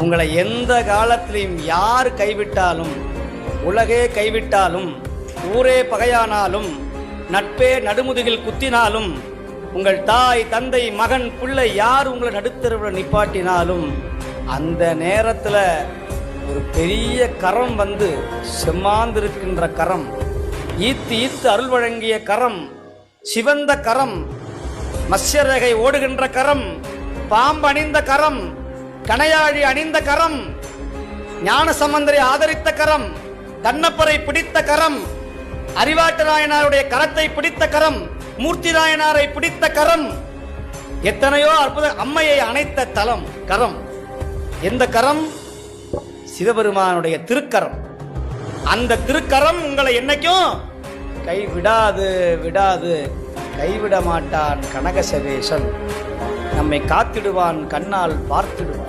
உங்களை எந்த காலத்திலையும் யார் கைவிட்டாலும், உலகே கைவிட்டாலும், ஊரே பகையானாலும், நட்பே நடுமுதுகில் குத்தினாலும், உங்கள் தாய் தந்தை மகன் பிள்ளை யார் உங்களை நடுத்தருவில் நிப்பாட்டினாலும், அந்த நேரத்தில் ஒரு பெரிய கரம் வந்து செம்மாந்திருக்கின்ற கரம், ஈத்து ஈத்து அருள் வழங்கிய கரம், சிவந்த கரம், மத்ஸ்யரேகை ஓடுகின்ற கரம், பாம்பு அணிந்த கரம், கணையாழி அணிந்த கரம், ஞான சம்பந்தரை ஆதரித்த கரம், கண்ணப்பரை பிடித்த கரம், அறிவாட்டு நாயனாருடைய கரத்தை பிடித்த கரம், மூர்த்தி நாயனாரை பிடித்த கரம், எத்தனையோ அற்புத அம்மையை அணைத்த தலம் கரம். எந்த கரம்? சிவபெருமானுடைய திருக்கரம். அந்த திருக்கரம் உங்களை என்னைக்கும் கைவிடாது விடாது. கைவிட மாட்டான் கனகசவேசன். நம்மை காத்திடுவான், கண்ணால் பார்த்திடுவான்.